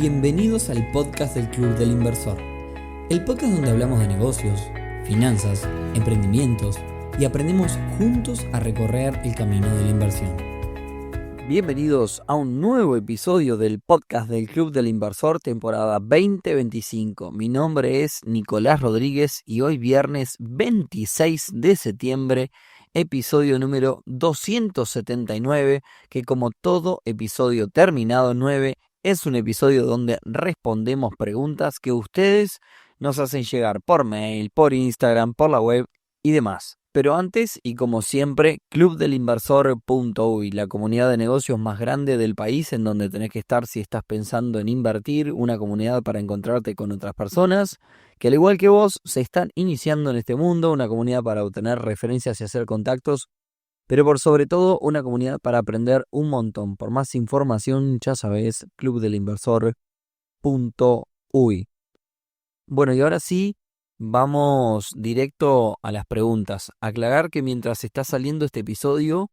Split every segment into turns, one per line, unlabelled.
Bienvenidos al podcast del Club del Inversor, el podcast donde hablamos de negocios, finanzas, emprendimientos y aprendemos juntos a recorrer el camino de la inversión. Bienvenidos a un nuevo episodio del podcast del Club del Inversor, temporada 2025. Mi nombre es Nicolás Rodríguez y hoy viernes 26 de septiembre, episodio número 279, que como todo episodio terminado 9, es un episodio donde respondemos preguntas que ustedes nos hacen llegar por mail, por Instagram, por la web y demás. Pero antes, y como siempre, clubdelinversor.uy, la comunidad de negocios más grande del país, en donde tenés que estar si estás pensando en invertir, una comunidad para encontrarte con otras personas que al igual que vos se están iniciando en este mundo, una comunidad para obtener referencias y hacer contactos, pero por sobre todo una comunidad para aprender un montón. Por más información, ya sabés, clubdelinversor.uy. Bueno, y ahora sí, vamos directo a las preguntas. Aclarar que mientras está saliendo este episodio,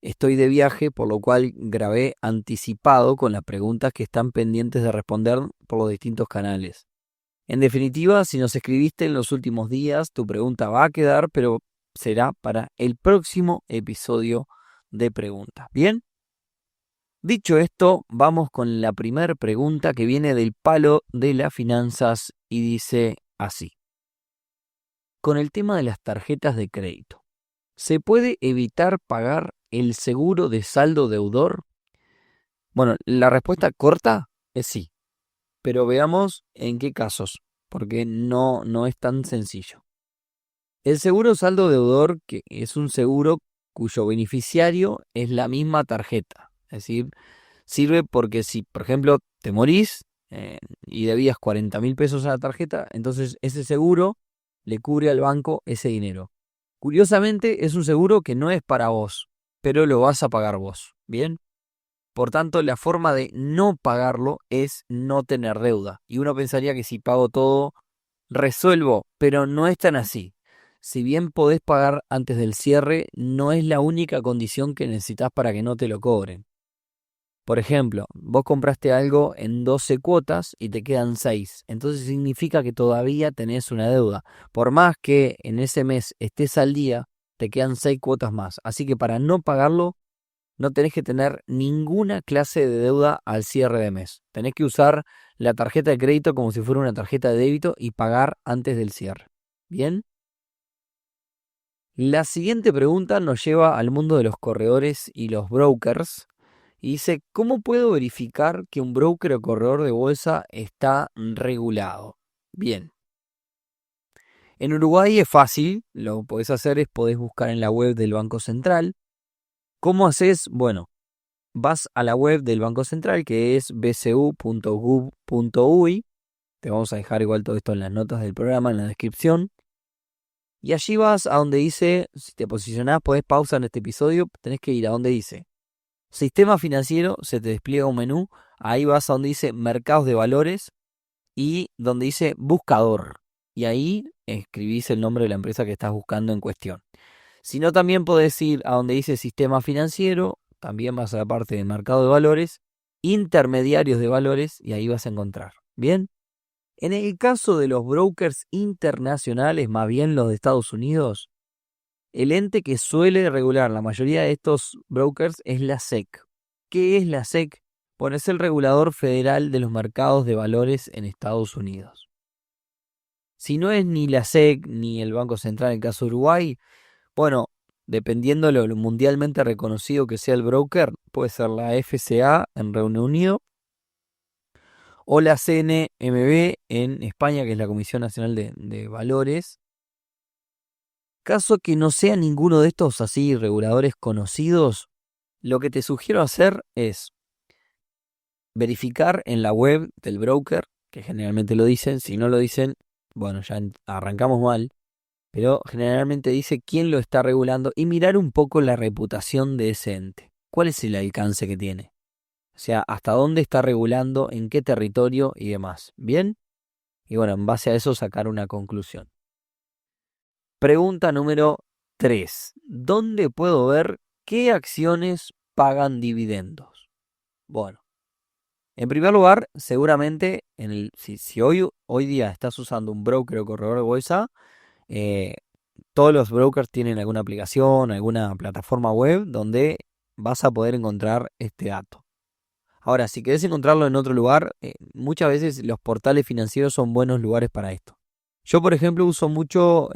estoy de viaje, por lo cual grabé anticipado con las preguntas que están pendientes de responder por los distintos canales. En definitiva, si nos escribiste en los últimos días, tu pregunta va a quedar, pero será para el próximo episodio de preguntas. ¿Bien? Dicho esto, vamos con la primera pregunta que viene del palo de las finanzas y dice así. Con el tema de las tarjetas de crédito, ¿se puede evitar pagar el seguro de saldo deudor? Bueno, la respuesta corta es sí, pero veamos en qué casos, porque no es tan sencillo. El seguro saldo deudor, que es un seguro cuyo beneficiario es la misma tarjeta. Es decir, sirve porque si, por ejemplo, te morís y debías 40.000 pesos a la tarjeta, entonces ese seguro le cubre al banco ese dinero. Curiosamente, es un seguro que no es para vos, pero lo vas a pagar vos. ¿Bien? Por tanto, la forma de no pagarlo es no tener deuda. Y uno pensaría que si pago todo, resuelvo, pero no es tan así. Si bien podés pagar antes del cierre, no es la única condición que necesitas para que no te lo cobren. Por ejemplo, vos compraste algo en 12 cuotas y te quedan 6. Entonces significa que todavía tenés una deuda. Por más que en ese mes estés al día, te quedan 6 cuotas más. Así que para no pagarlo, no tenés que tener ninguna clase de deuda al cierre de mes. Tenés que usar la tarjeta de crédito como si fuera una tarjeta de débito y pagar antes del cierre. ¿Bien? La siguiente pregunta nos lleva al mundo de los corredores y los brokers. Y dice, ¿cómo puedo verificar que un broker o corredor de bolsa está regulado? Bien. En Uruguay es fácil, lo que podés hacer es podés buscar en la web del Banco Central. ¿Cómo haces? Bueno, vas a la web del Banco Central, que es bcu.gov.uy. Te vamos a dejar igual todo esto en las notas del programa, en la descripción. Y allí vas a donde dice, si te posicionás, podés pausar en este episodio, tenés que ir a donde dice Sistema Financiero, se te despliega un menú, ahí vas a donde dice Mercados de Valores y donde dice Buscador. Y ahí escribís el nombre de la empresa que estás buscando en cuestión. Si no, también podés ir a donde dice Sistema Financiero, también vas a la parte de Mercado de Valores, Intermediarios de Valores y ahí vas a encontrar. ¿Bien? En el caso de los brokers internacionales, más bien los de Estados Unidos, el ente que suele regular la mayoría de estos brokers es la SEC. ¿Qué es la SEC? Bueno, es el regulador federal de los mercados de valores en Estados Unidos. Si no es ni la SEC ni el Banco Central en el caso de Uruguay, bueno, dependiendo de lo mundialmente reconocido que sea el broker, puede ser la FCA en Reino Unido o la CNMV en España, que es la Comisión Nacional de Valores. Caso que no sea ninguno de estos así reguladores conocidos, lo que te sugiero hacer es verificar en la web del broker, que generalmente lo dicen. Si no lo dicen, bueno, ya arrancamos mal, pero generalmente dice quién lo está regulando y mirar un poco la reputación de ese ente. ¿Cuál es el alcance que tiene? O sea, hasta dónde está regulando, en qué territorio y demás. ¿Bien? Y bueno, en base a eso sacar una conclusión. Pregunta número 3. ¿Dónde puedo ver qué acciones pagan dividendos? Bueno, En primer lugar, seguramente si hoy día estás usando un broker o corredor de bolsa, eh, todos los brokers tienen alguna aplicación, alguna plataforma web donde vas a poder encontrar este dato. Ahora, si querés encontrarlo en otro lugar, muchas veces los portales financieros son buenos lugares para esto. Yo, por ejemplo, uso mucho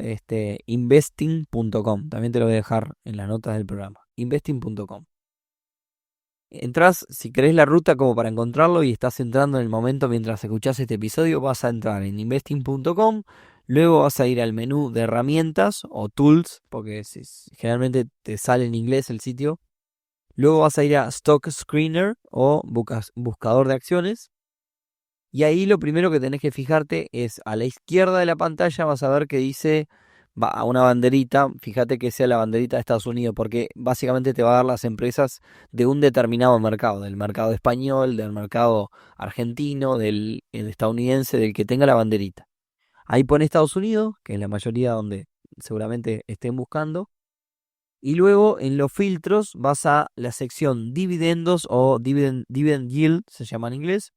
investing.com. También te lo voy a dejar en las notas del programa. Investing.com. Entrás, si querés la ruta como para encontrarlo y estás entrando en el momento mientras escuchás este episodio, vas a entrar en investing.com, luego vas a ir al menú de herramientas o tools, porque generalmente te sale en inglés el sitio. Luego vas a ir a Stock Screener o buscador de acciones. Y ahí lo primero que tenés que fijarte es a la izquierda de la pantalla vas a ver que dice va a una banderita, fíjate que sea la banderita de Estados Unidos, porque básicamente te va a dar las empresas de un determinado mercado, del mercado español, del mercado argentino, del el estadounidense, del que tenga la banderita. Ahí pone Estados Unidos, que es la mayoría donde seguramente estén buscando. Y luego en los filtros vas a la sección dividendos o dividend yield, se llama en inglés,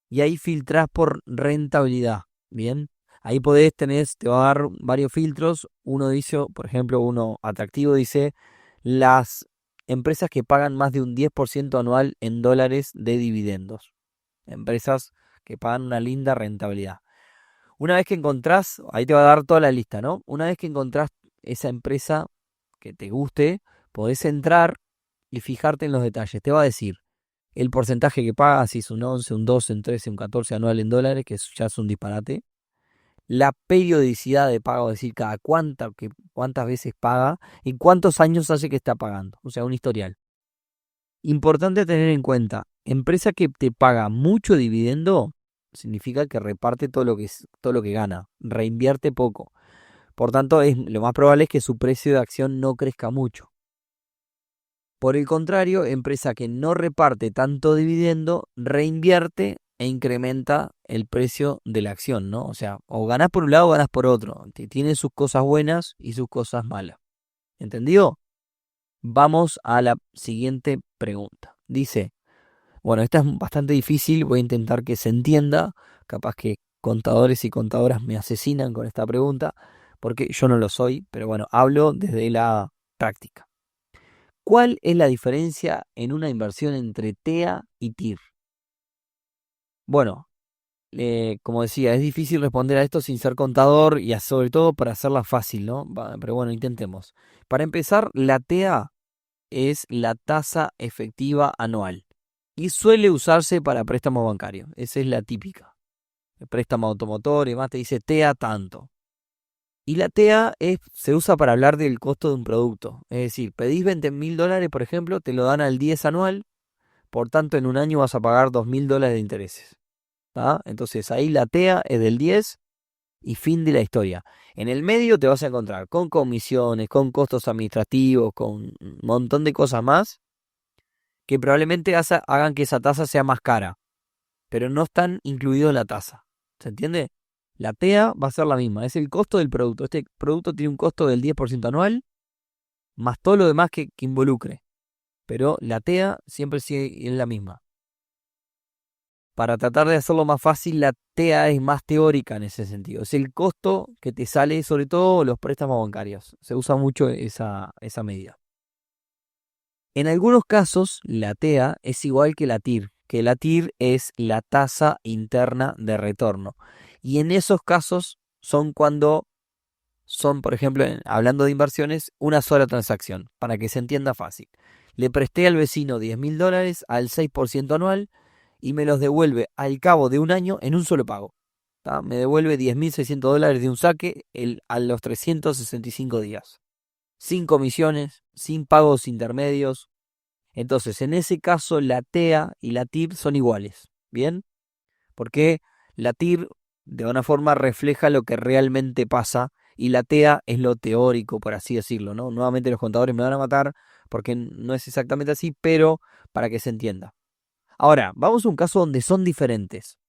y ahí filtrás por rentabilidad. Bien, ahí te va a dar varios filtros. Uno dice, por ejemplo, uno atractivo dice las empresas que pagan más de un 10% anual en dólares de dividendos. Empresas que pagan una linda rentabilidad. Una vez que encontrás, ahí te va a dar toda la lista, ¿no? Una vez que encontrás esa empresa que te guste, podés entrar y fijarte en los detalles. Te va a decir el porcentaje que paga, si es un 11, un 12, un 13, un 14 anual en dólares, que ya es un disparate. La periodicidad de pago, es decir, cuántas veces paga y cuántos años hace que está pagando. O sea, un historial. Importante tener en cuenta, empresa que te paga mucho dividendo, significa que reparte todo lo que gana, reinvierte poco. Por tanto, lo más probable es que su precio de acción no crezca mucho. Por el contrario, empresa que no reparte tanto dividendo, reinvierte e incrementa el precio de la acción, ¿no? O sea, o ganás por un lado o ganás por otro. Tiene sus cosas buenas y sus cosas malas. ¿Entendido? Vamos a la siguiente pregunta. Dice, bueno, esta es bastante difícil, voy a intentar que se entienda. Capaz que contadores y contadoras me asesinan con esta pregunta, porque yo no lo soy, pero bueno, hablo desde la práctica. ¿Cuál es la diferencia en una inversión entre TEA y TIR? Bueno, como decía, es difícil responder a esto sin ser contador y sobre todo para hacerla fácil, ¿no? Pero bueno, intentemos. Para empezar, la TEA es la tasa efectiva anual y suele usarse para préstamos bancarios. Esa es la típica. El préstamo automotor y más te dice TEA tanto. Y la TEA se usa para hablar del costo de un producto. Es decir, pedís $20.000, por ejemplo, te lo dan al 10 anual, por tanto en un año vas a pagar $2.000 de intereses. ¿Tá? Entonces ahí la TEA es del 10 y fin de la historia. En el medio te vas a encontrar con comisiones, con costos administrativos, con un montón de cosas más que probablemente hagan que esa tasa sea más cara, pero no están incluidos en la tasa. ¿Se entiende? La TEA va a ser la misma, es el costo del producto. Este producto tiene un costo del 10% anual, más todo lo demás que involucre. Pero la TEA siempre sigue es la misma. Para tratar de hacerlo más fácil, la TEA es más teórica en ese sentido. Es el costo que te sale, sobre todo los préstamos bancarios. Se usa mucho esa medida. En algunos casos, la TEA es igual que la TIR, que la TIR es la tasa interna de retorno. Y en esos casos son cuando son, por ejemplo, hablando de inversiones, una sola transacción, para que se entienda fácil. Le presté al vecino $10.000 al 6% anual y me los devuelve al cabo de un año en un solo pago. ¿Tá? Me devuelve $10.600 de un saque a los 365 días. Sin comisiones, sin pagos intermedios. Entonces, en ese caso, la TEA y la TIR son iguales. ¿Bien? Porque la TIR de alguna forma refleja lo que realmente pasa y la TEA es lo teórico, por así decirlo, ¿no? Nuevamente los contadores me van a matar porque no es exactamente así, pero para que se entienda. Ahora, vamos a un caso donde son diferentes.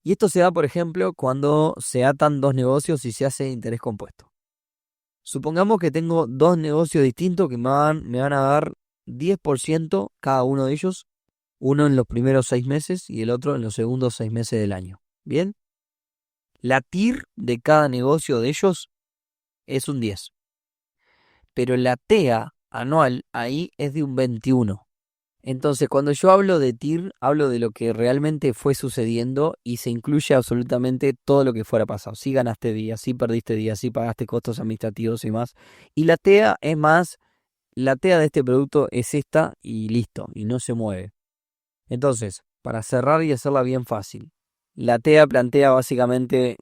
Y esto se da, por ejemplo, cuando se atan dos negocios y se hace interés compuesto. Supongamos que tengo dos negocios distintos que me van a dar 10% cada uno de ellos Uno en los primeros 6 meses y el otro en los segundos 6 meses del año. ¿Bien? La TIR de cada negocio de ellos es un 10. Pero la TEA anual ahí es de un 21. Entonces, cuando yo hablo de TIR, hablo de lo que realmente fue sucediendo y se incluye absolutamente todo lo que fuera pasado. Si ganaste días, si perdiste días, si pagaste costos administrativos y más. Y la TEA es más, la TEA de este producto es esta y listo, y no se mueve. Entonces, para cerrar y hacerla bien fácil, la TEA plantea básicamente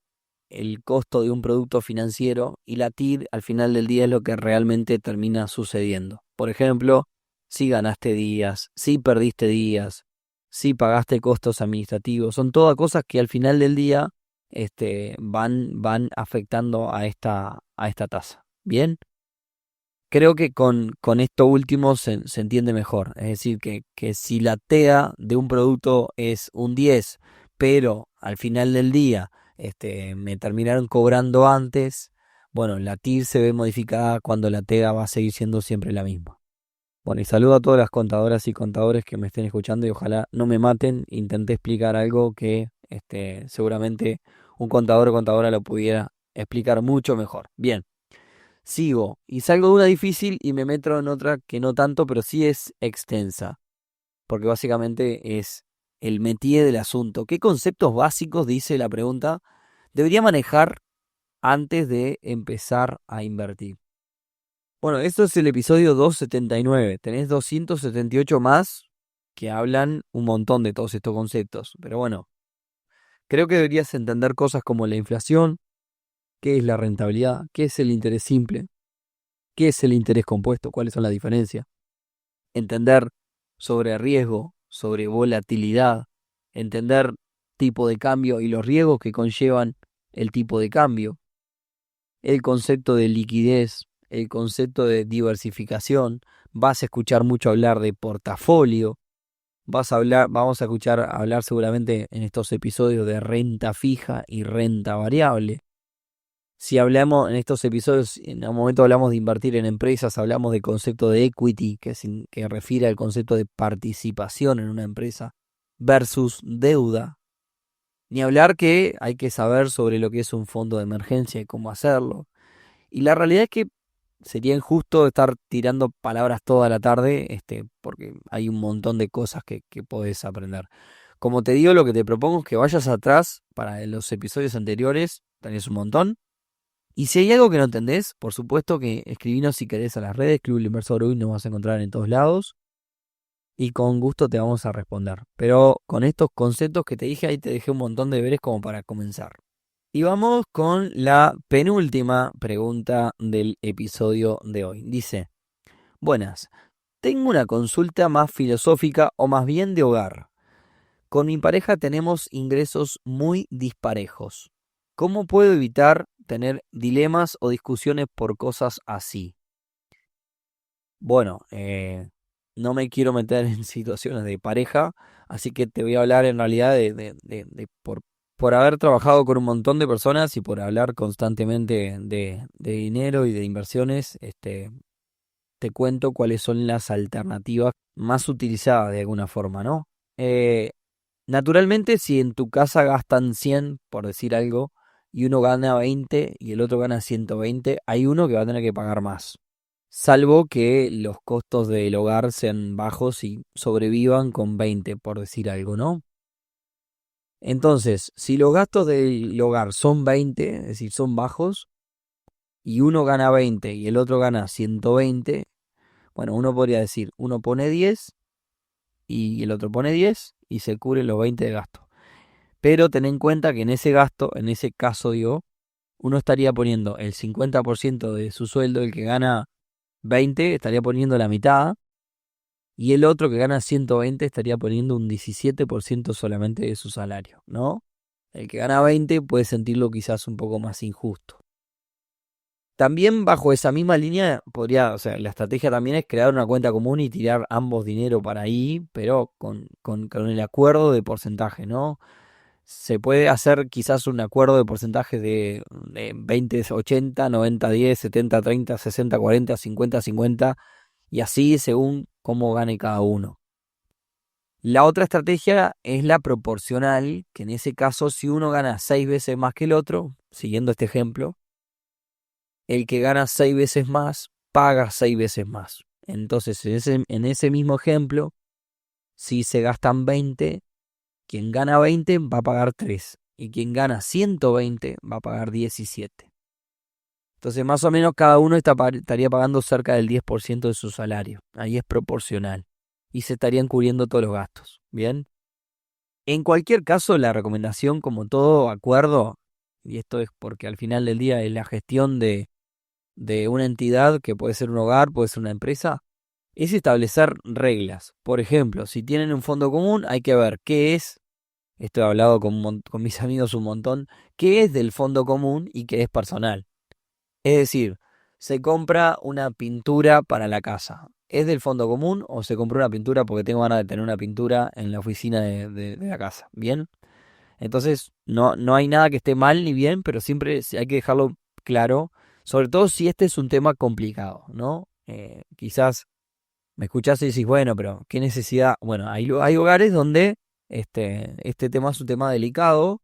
el costo de un producto financiero y la TIR al final del día es lo que realmente termina sucediendo. Por ejemplo, si ganaste días, si perdiste días, si pagaste costos administrativos, son todas cosas que al final del día van afectando a esta tasa. ¿Bien? Creo que con esto último se entiende mejor. Es decir, que si la TEA de un producto es un 10, pero al final del día me terminaron cobrando antes, bueno, la TIR se ve modificada cuando la TEA va a seguir siendo siempre la misma. Bueno, y saludo a todas las contadoras y contadores que me estén escuchando y ojalá no me maten. Intenté explicar algo que seguramente un contador o contadora lo pudiera explicar mucho mejor. Bien. Sigo y salgo de una difícil y me meto en otra que no tanto, pero sí es extensa, porque básicamente es el métier del asunto. ¿Qué conceptos básicos, dice la pregunta, debería manejar antes de empezar a invertir? Bueno, esto es el episodio 279. Tenés 278 más que hablan un montón de todos estos conceptos. Pero bueno, creo que deberías entender cosas como la inflación, qué es la rentabilidad, qué es el interés simple, qué es el interés compuesto, cuáles son las diferencias. Entender sobre riesgo, sobre volatilidad, entender tipo de cambio y los riesgos que conllevan el tipo de cambio, el concepto de liquidez, el concepto de diversificación. Vas a escuchar mucho hablar de portafolio, vamos a escuchar hablar seguramente en estos episodios de renta fija y renta variable. Si hablamos en estos episodios, en un momento hablamos de invertir en empresas, hablamos del concepto de equity, que refiere al concepto de participación en una empresa, versus deuda. Ni hablar que hay que saber sobre lo que es un fondo de emergencia y cómo hacerlo. Y la realidad es que sería injusto estar tirando palabras toda la tarde, porque hay un montón de cosas que podés aprender. Como te digo, lo que te propongo es que vayas atrás para los episodios anteriores, tenés un montón. Y si hay algo que no entendés, por supuesto que escribinos si querés a las redes, Club El Inversor hoy nos vas a encontrar en todos lados y con gusto te vamos a responder. Pero con estos conceptos que te dije, ahí te dejé un montón de deberes como para comenzar. Y vamos con la penúltima pregunta del episodio de hoy. Dice, buenas, tengo una consulta más filosófica o más bien de hogar. Con mi pareja tenemos ingresos muy disparejos. ¿Cómo puedo evitar tener dilemas o discusiones por cosas así? Bueno, no me quiero meter en situaciones de pareja, así que te voy a hablar en realidad por haber trabajado con un montón de personas y por hablar constantemente de dinero y de inversiones, te cuento cuáles son las alternativas más utilizadas de alguna forma, ¿no? Eh, Naturalmente, si en tu casa gastan 100, por decir algo, y uno gana 20 y el otro gana 120, hay uno que va a tener que pagar más. Salvo que los costos del hogar sean bajos y sobrevivan con 20, por decir algo, ¿no? Entonces, si los gastos del hogar son 20, es decir, son bajos, y uno gana 20 y el otro gana 120, bueno, uno podría decir, uno pone 10 y el otro pone 10 y se cubren los 20 de gasto. Pero ten en cuenta que en ese gasto, en ese caso digo, uno estaría poniendo el 50% de su sueldo, el que gana 20 estaría poniendo la mitad, y el otro que gana 120 estaría poniendo un 17% solamente de su salario, ¿no? El que gana 20 puede sentirlo quizás un poco más injusto. También bajo esa misma línea podría, o sea, la estrategia también es crear una cuenta común y tirar ambos dinero para ahí, pero con el acuerdo de porcentaje, ¿no? Se puede hacer quizás un acuerdo de porcentaje de 20-80, 90-10, 70-30, 60-40, 50-50 y así según cómo gane cada uno. La otra estrategia es la proporcional, que en ese caso si uno gana 6 veces más que el otro, siguiendo este ejemplo, el que gana 6 veces más paga 6 veces más. Entonces en ese mismo ejemplo, si se gastan 20, quien gana 20 va a pagar 3 y quien gana 120 va a pagar 17. Entonces más o menos cada uno estaría pagando cerca del 10% de su salario. Ahí es proporcional y se estarían cubriendo todos los gastos. Bien. En cualquier caso, la recomendación, como todo acuerdo, y esto es porque al final del día es la gestión de una entidad que puede ser un hogar, puede ser una empresa, es establecer reglas. Por ejemplo, si tienen un fondo común, hay que ver qué es, esto he hablado con mis amigos un montón, qué es del fondo común y qué es personal. Es decir, se compra una pintura para la casa. ¿Es del fondo común o se compró una pintura porque tengo ganas de tener una pintura en la oficina de la casa? ¿Bien? Entonces, no hay nada que esté mal ni bien, pero siempre hay que dejarlo claro, sobre todo si este es un tema complicado, ¿no? Quizás me escuchás y decís, bueno, pero ¿qué necesidad? Bueno, hay hogares donde este tema es un tema delicado.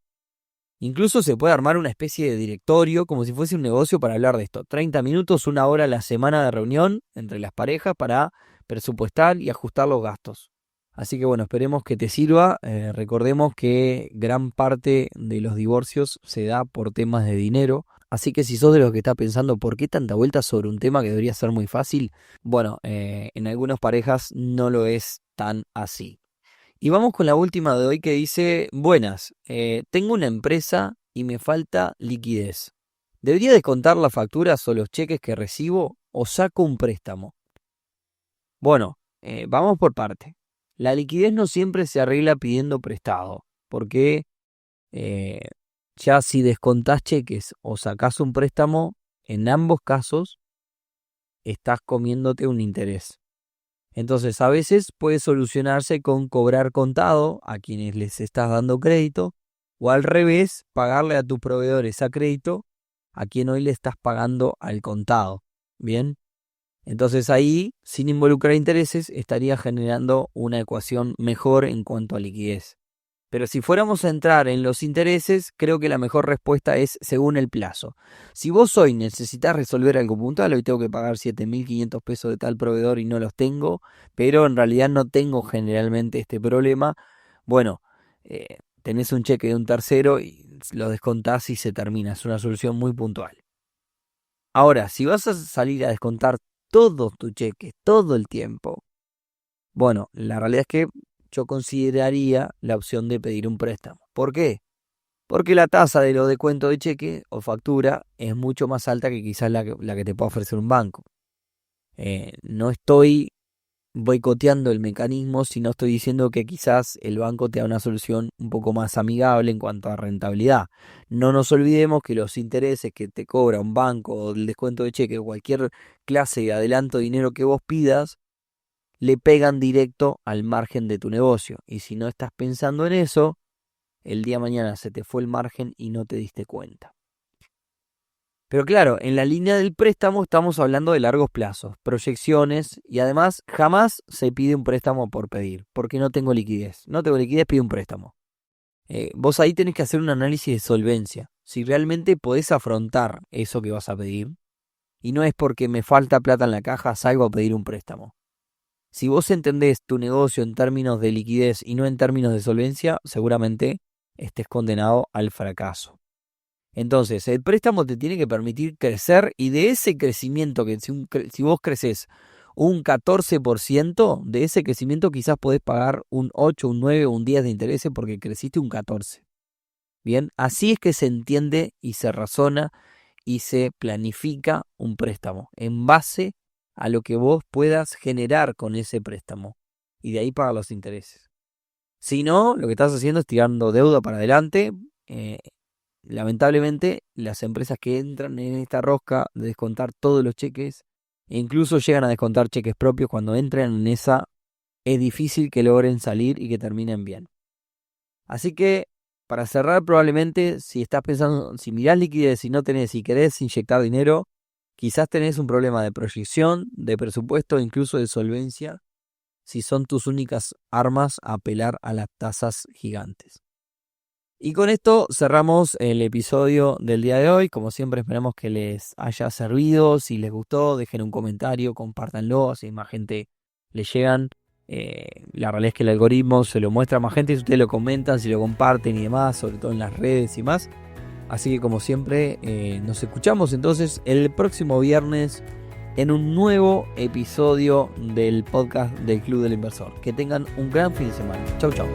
Incluso se puede armar una especie de directorio, como si fuese un negocio para hablar de esto. 30 minutos, 1 hora a la semana de reunión entre las parejas para presupuestar y ajustar los gastos. Así que bueno, esperemos que te sirva. Recordemos que gran parte de los divorcios se da por temas de dinero. Así que si sos de los que está pensando por qué tanta vuelta sobre un tema que debería ser muy fácil, bueno, en algunas parejas no lo es tan así. Y vamos con la última de hoy que dice, buenas, tengo una empresa y me falta liquidez. ¿Debería descontar las facturas o los cheques que recibo o saco un préstamo? Bueno, vamos por parte. La liquidez no siempre se arregla pidiendo prestado, porque eh, ya si descontás cheques o sacás un préstamo, en ambos casos estás comiéndote un interés. Entonces, a veces puede solucionarse con cobrar contado a quienes les estás dando crédito, o al revés, pagarle a tus proveedores a crédito a quien hoy le estás pagando al contado. Bien, entonces ahí, sin involucrar intereses, estaría generando una ecuación mejor en cuanto a liquidez. Pero si fuéramos a entrar en los intereses, creo que la mejor respuesta es según el plazo. Si vos hoy necesitas resolver algo puntual, hoy tengo que pagar 7.500 pesos de tal proveedor y no los tengo, pero en realidad no tengo generalmente este problema, bueno, tenés un cheque de un tercero y lo descontás y se termina. Es una solución muy puntual. Ahora, si vas a salir a descontar todos tus cheques todo el tiempo, bueno, la realidad es que yo consideraría la opción de pedir un préstamo. ¿Por qué? Porque la tasa de lo de cuento de cheque o factura es mucho más alta que quizás la que te pueda ofrecer un banco. No estoy boicoteando el mecanismo, sino estoy diciendo que quizás el banco te da una solución un poco más amigable en cuanto a rentabilidad. No nos olvidemos que los intereses que te cobra un banco o el descuento de cheque o cualquier clase de adelanto de dinero que vos pidas, le pegan directo al margen de tu negocio. Y si no estás pensando en eso, el día de mañana se te fue el margen y no te diste cuenta. Pero claro, en la línea del préstamo estamos hablando de largos plazos, proyecciones y además jamás se pide un préstamo por pedir, porque no tengo liquidez. No tengo liquidez, pido un préstamo. Vos ahí tenés que hacer un análisis de solvencia. Si realmente podés afrontar eso que vas a pedir, y no es porque me falta plata en la caja, salgo a pedir un préstamo. Si vos entendés tu negocio en términos de liquidez y no en términos de solvencia, seguramente estés condenado al fracaso. Entonces, el préstamo te tiene que permitir crecer y de ese crecimiento, que si vos creces un 14%, de ese crecimiento quizás podés pagar un 8, un 9 o un 10 de intereses porque creciste un 14. Bien, así es que se entiende y se razona y se planifica un préstamo en base a lo que vos puedas generar con ese préstamo y de ahí pagar los intereses. Si no, lo que estás haciendo es tirando deuda para adelante. Lamentablemente, las empresas que entran en esta rosca de descontar todos los cheques, e incluso llegan a descontar cheques propios, cuando entran en esa, es difícil que logren salir y que terminen bien. Así que, para cerrar, probablemente, si estás pensando, si mirás liquidez y no tenés y querés inyectar dinero, quizás tenés un problema de proyección, de presupuesto, incluso de solvencia, si son tus únicas armas apelar a las tasas gigantes. Y con esto cerramos el episodio del día de hoy. Como siempre, esperamos que les haya servido. Si les gustó, dejen un comentario, compártanlo, así más gente le llegan. La realidad es que el algoritmo se lo muestra a más gente si ustedes lo comentan, si lo comparten y demás, sobre todo en las redes y más. Así que como siempre, nos escuchamos entonces el próximo viernes en un nuevo episodio del podcast del Club del Inversor. Que tengan un gran fin de semana. Chau, chau.